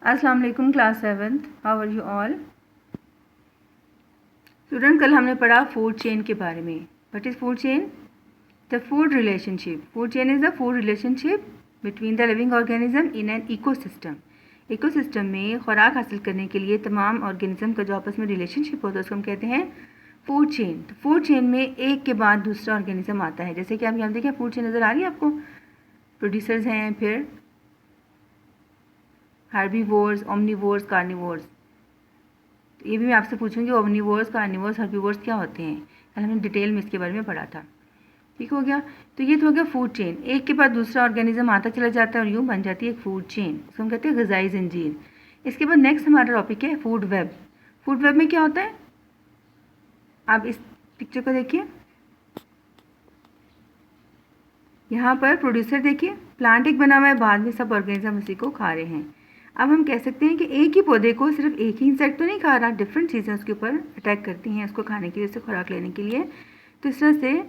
अस्सलाम वालेकुम class 7th, how are you all student. कल हमने पढ़ा फूड चेन के बारे में। What is food chain? The food relationship. Food chain is the food relationship between the living organism in an ecosystem. Ecosystem में खुराक हासिल करने के लिए तमाम ऑर्गेनिज्म का जो आपस में रिलेशनशिप होता है उसको हम कहते हैं फूड चेन। तो फूड चेन में एक के बाद दूसरा ऑर्गेनिज्म आता है। जैसे कि आप यहाँ देखिए फूड चेन नज़र आ रही है आपको। प्रोड्यूसर्स हैं, फिर हर्बीवोर्स, ओमनीवोर्स, कार्निवोर्स। तो ये भी मैं आपसे पूछूंगी ओमनीवोर्स, कार्निवोर्स, हर्बीवोर्स क्या होते हैं। कल हमने डिटेल में इसके बारे में पढ़ा था। ठीक हो गया। तो ये तो हो गया फूड चेन। एक के बाद दूसरा ऑर्गेनिज्म आता चला जाता है और यूँ बन जाती है एक फूड चेन। इसको हम कहते हैं ग़िज़ाई ज़ंजीर। इसके बाद नेक्स्ट हमारा टॉपिक है फूड वेब। फूड वेब में क्या होता है, आप इस पिक्चर को देखिए। यहाँ पर प्रोड्यूसर देखिए, प्लांट एक बना हुआ है, बाद में सब ऑर्गेनिज्म उसी को खा रहे हैं। अब हम कह सकते हैं कि एक ही पौधे को सिर्फ एक ही इंसेक्ट तो नहीं खा रहा, डिफरेंट चीज़ें उसके ऊपर अटैक करती हैं उसको खाने के लिए, उससे खुराक लेने के लिए। तो इस तरह से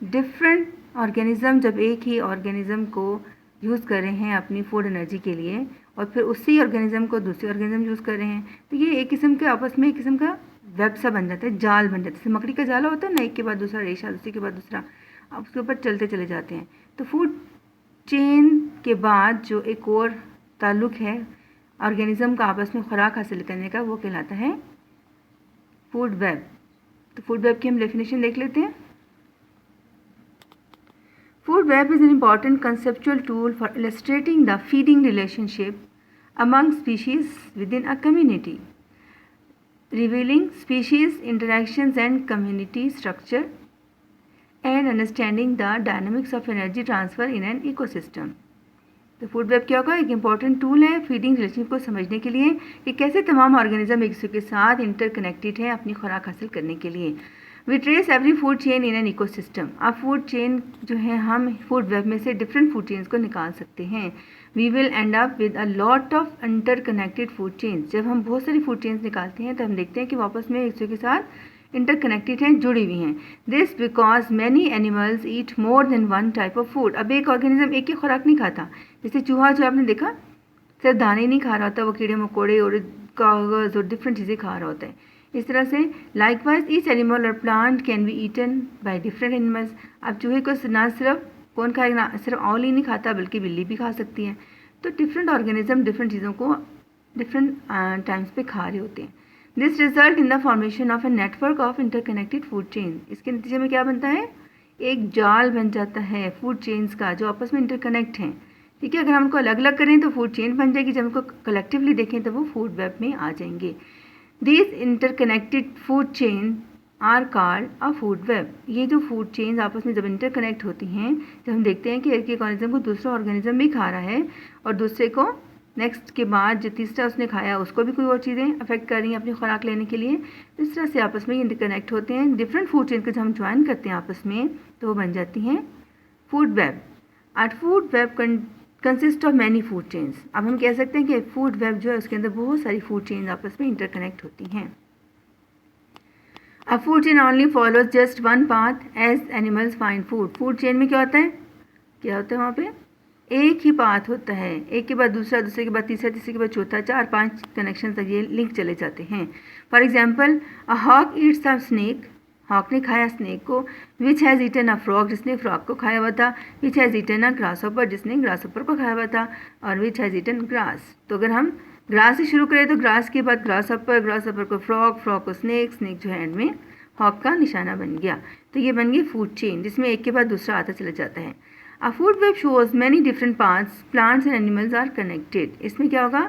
डिफरेंट ऑर्गेनिज्म जब एक ही ऑर्गेनिज्म को यूज़ कर रहे हैं अपनी फूड एनर्जी के लिए और फिर उसी ऑर्गेनिज्म को दूसरे ऑर्गेनिज्म यूज़ कर रहे हैं, तो ये एक किस्म के आपस में एक किस्म का वेब सा बन जाता है, जाल बन जाता है। जैसे मकड़ी का जाला होता है ना, एक के बाद दूसरा रेशा, उसी के बाद दूसरा, आप उसके ऊपर चलते चले जाते हैं। तो फूड चेन के बाद जो एक और ताल्लुक है ऑर्गेनिज्म का आपस में खुराक हासिल करने का, वो कहलाता है फूड वेब। तो फूड वेब की हम डेफिनेशन देख लेते हैं। Food web is an important conceptual tool for illustrating the feeding relationship among species with in a community, revealing species interactions and community structure and understanding the dynamics of energy transfer in an ecosystem। तो food web क्या होगा, एक important tool है feeding relationship को समझने के लिए कि कैसे तमाम ऑर्गेनिज्म एक दूसरे के साथ इंटरकनेक्टेड हैं अपनी खुराक हासिल करने के लिए। We trace every food chain in an ecosystem. अब फूड चेन जो है, हम फूड वेब में से डिफरेंट फूड चेन्स को निकाल सकते हैं। We will end up with a lot of interconnected food chains. जब हम बहुत सारी फूड चेन्स निकालते हैं तो हम देखते हैं कि वापस में एक दूसरे के साथ इंटरकनेक्टेड हैं, जुड़ी हुई हैं। This because many animals eat more than one type of food. अब एक ऑर्गेनिज्म एक ही खुराक नहीं खाता। जैसे चूहा जो आपने देखा सिर्फ दाने नहीं खा रहा होता, वो कीड़े मकोड़े और कागज़ और डिफरेंट चीज़ें खा रहा होता है। इस तरह से लाइकवाइज ईच एनिमल और plant can be eaten by different animals. अब चूहे को ना सिर्फ कौन खाएगा, ना सिर्फ ऑल ही नहीं खाता बल्कि बिल्ली भी खा सकती है। तो डिफरेंट ऑर्गेनिज्म डिफरेंट चीज़ों को डिफरेंट टाइम्स पे खा रहे होते हैं। This result in the formation of a network of interconnected food chain. इसके नतीजे में क्या बनता है, एक जाल बन जाता है फूड चेन्स का जो आपस में इंटरकनेक्ट हैं। ठीक है, अगर हम उनको अलग अलग करें तो फूड चेन बन जाएगी, जब उनको कलेक्टिवली देखें तो वो फूड वेब में आ जाएंगे। This interconnected food chain are called a food web. ये जो फूड चेन्स आपस में जब इंटरकनेक्ट होती हैं, जब हम देखते हैं कि एक ऑर्गेनिज्म को दूसरा ऑर्गेनिज्म भी खा रहा है और दूसरे को नेक्स्ट के बाद जो तीसरा उसने खाया उसको भी कोई और चीज़ें अफेक्ट कर रही हैं अपनी खुराक लेने के लिए, इस तरह से आपस में इंटरकनेक्ट होते हैं। डिफरेंट फूड चेन को जब हम ज्वाइन करते हैं आपस में तो वो बन जाती हैं food web. A food web consist of many food chains. अब हम कह सकते हैं कि फूड वेब जो है उसके अंदर बहुत सारी फूड चेन्स आपस में इंटरकनेक्ट होती हैं। अब food chain only follows just one path as animals find food. Food chain में क्या होता है, वहाँ पे एक ही पाथ होता है, एक के बाद दूसरा, दूसरे के बाद तीसरा, तीसरे के बाद चौथा, 4-5 कनेक्शन तक ये लिंक चले जाते हैं। For example a hawk eats a snake. Hawk ने खाया स्नेक को। Which has eaten a frog, जिसने फ्रॉग को खाया हुआ था। Which has eaten a grasshopper, जिसने ग्रास हॉपर को खाया हुआ था। और विच हैज़ ईटन ग्रास। तो अगर हम ग्रास से शुरू करें तो ग्रास के बाद ग्रास हॉपर को फ्रॉग, फ्रॉग को स्नेक, स्नेक जो है एंड में हॉक का निशाना बन गया। तो ये बन गई फूड चेन जिसमें एक के बाद दूसरा आता चला जाता है। A food web shows many different parts, plants and animals are connected। इसमें क्या होगा,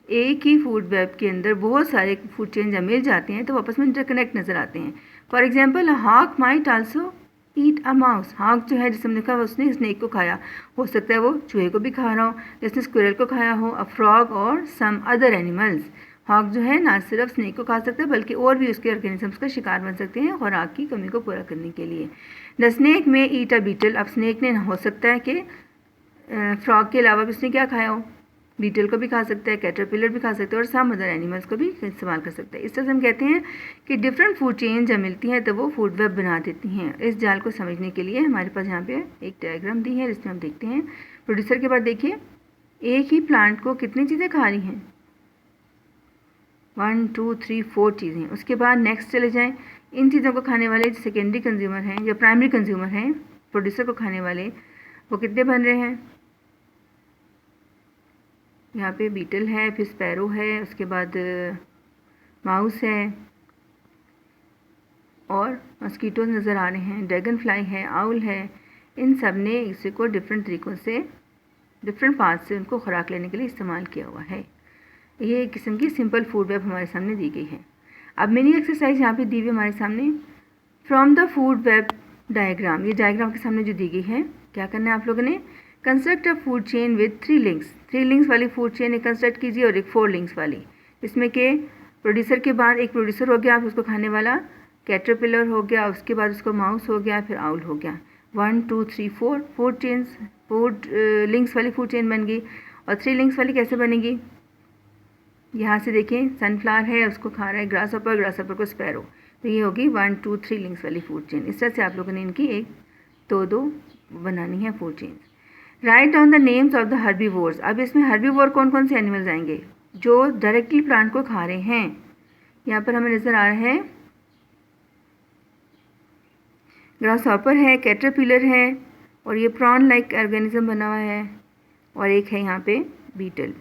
एक ही फूड वेब के अंदर बहुत सारे फूड चेन जब मिल जाते हैं तो आपस में इंटरकनेक्ट नजर आते हैं। For example hawk might also eat a mouse. Hawk जो है जिसने देखा उसने स्नेक को खाया, हो सकता है वो चूहे को भी खा रहा हो, जिसने स्क्विरल को खाया हो, अ फ्रॉग और सम अदर एनिमल्स। हॉक जो है ना सिर्फ स्नेक को खा सकता है बल्कि और भी उसके ऑर्गेनिजम्स का शिकार बन सकते हैं खुराक की कमी को पूरा करने के लिए। द स्नेक में ईट अ बीटल। अब स्नेक ने हो सकता है कि फ्रॉग के अलावा भी उसने क्या खाया हो, बीटल को भी खा सकता है, कैटरपिलर भी खा सकता है और सम अदर एनिमल्स को भी इस्तेमाल कर सकता है। इस तरह से हम कहते हैं कि डिफरेंट फूड चेन जब मिलती हैं तो वो फूड वेब बना देती हैं। इस जाल को समझने के लिए हमारे पास यहाँ पे एक डायग्राम दी है जिसमें हम देखते हैं। प्रोड्यूसर के बाद देखिए एक ही प्लांट को कितनी चीज़ें खा रही हैं? 1 2 3 4 चीज़ें। उसके बाद नेक्स्ट चले जाएं, इन चीज़ों को खाने वाले जो सेकेंडरी कंज्यूमर हैं या प्राइमरी कंज्यूमर हैं, प्रोड्यूसर को खाने वाले, वो कितने बन रहे हैं? यहाँ पे बीटल है, फिर स्पैरो है, उसके बाद माउस है और मस्कीटोज नज़र आ रहे हैं, ड्रैगन फ्लाई है, आउल है। इन सब ने इसे को डिफरेंट तरीक़ों से, डिफरेंट पार्ट से उनको खुराक लेने के लिए इस्तेमाल किया हुआ है। ये एक किस्म की सिंपल फूड वेब हमारे सामने दी गई है। अब मिनी एक्सरसाइज यहाँ पे दी हुई हमारे सामने, from the food web diagram. ये डायग्राम के सामने जो दी गई है, क्या करना है आप लोगों ने? Construct a food chain with 3 links. 3 links वाली फूड चेन एक कंस्ट्रक्ट कीजिए और एक 4 लिंक्स वाली, जिसमें के प्रोड्यूसर के बाद एक प्रोड्यूसर हो गया, फिर उसको खाने वाला कैटरपिलर हो गया, उसके बाद उसको माउस हो गया, फिर आउल हो गया। 1 2 3 4 फूड चेन्स, फूड लिंक्स वाली फूड चेन बन गई। और 3 लिंक्स वाली कैसे बनेगी? यहाँ से देखें, सनफ्लावर है, उसको खा रहा है ग्रासहॉपर, ग्रासहॉपर को स्पैरो, तो ये होगी 1 2 3 लिंक्स वाली फूड चेन। इस तरह से आप लोगों ने इनकी एक दो बनानी है food chain. Write down the names of the herbivores. अब इसमें हर्बीवोर कौन कौन से एनिमल्स आएंगे? जो डायरेक्टली प्लांट को खा रहे हैं। यहाँ पर हमें नज़र आ रहा है ग्रासहॉपर है, कैटरपिलर है, और ये प्रॉन लाइक ऑर्गेनिज्म बना हुआ है, और एक है यहाँ पे बीटल।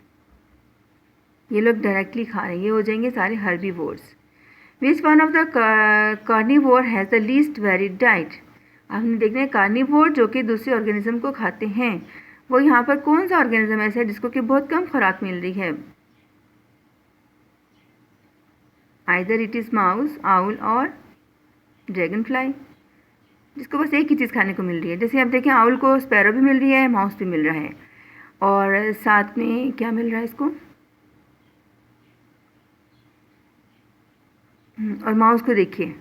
ये लोग डायरेक्टली खा रहे हैं, ये हो जाएंगे सारे herbivores. Which one of the carnivore has the least varied diet. आपने देखना है कार्निवोर जो कि दूसरे ऑर्गेनिज्म को खाते हैं, वो यहाँ पर कौन सा ऑर्गेनिज्म ऐसा है जिसको कि बहुत कम खुराक मिल रही है? Either it is mouse, owl और ड्रैगन फ्लाई, जिसको बस एक ही चीज़ खाने को मिल रही है। जैसे आप देखें, आउल को स्पैरो भी मिल रही है, माउस भी मिल रहा है, और साथ में क्या मिल रहा है इसको? और माउस को देखिए,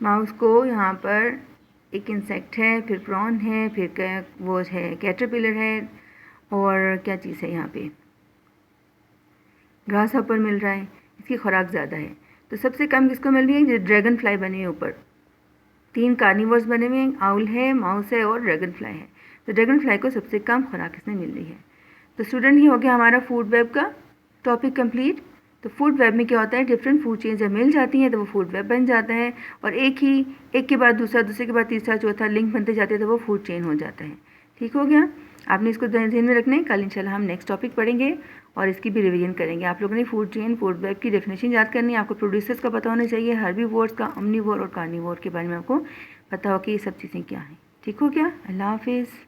माउस को यहाँ पर एक इंसेक्ट है, फिर प्रॉन है, फिर वो है कैटरपिलर है, और क्या चीज़ है यहाँ पे? ग्रासहॉपर मिल रहा है। इसकी खुराक ज़्यादा है। तो सबसे कम किसको मिल रही है? जो ड्रैगन फ्लाई बने हुए ऊपर 3 कार्निवर्स बने हुए हैं, आउल है, माउस है और ड्रैगन फ्लाई है। तो ड्रैगन फ्लाई को सबसे कम खुराक इसमें मिल रही है। तो स्टूडेंट, ये हो गया हमारा फूड वेब का टॉपिक कंप्लीट। तो फूड वेब में क्या होता है, डिफरेंट फूड चेन जब मिल जाती हैं तो वो फूड वेब बन जाता है, और एक के बाद दूसरा, दूसरे के बाद तीसरा, चौथा लिंक बनते जाते हैं तो वो फूड चेन हो जाता है। ठीक हो गया? आपने इसको ध्यान में रखना है। कल इंशाल्लाह हम नेक्स्ट टॉपिक पढ़ेंगे और इसकी भी रिवीजन करेंगे। आप लोगों ने फूड चेन, फूड वेब की डेफिनेशन याद करनी है। आपको प्रोड्यूसर्स का पता होना चाहिए, हर्बीवोर्स का, ओमनीवोर और कार्निवोर के बारे में आपको पता हो कि ये सब चीज़ें क्या हैं। ठीक हो गया? अल्लाह हाफिज़।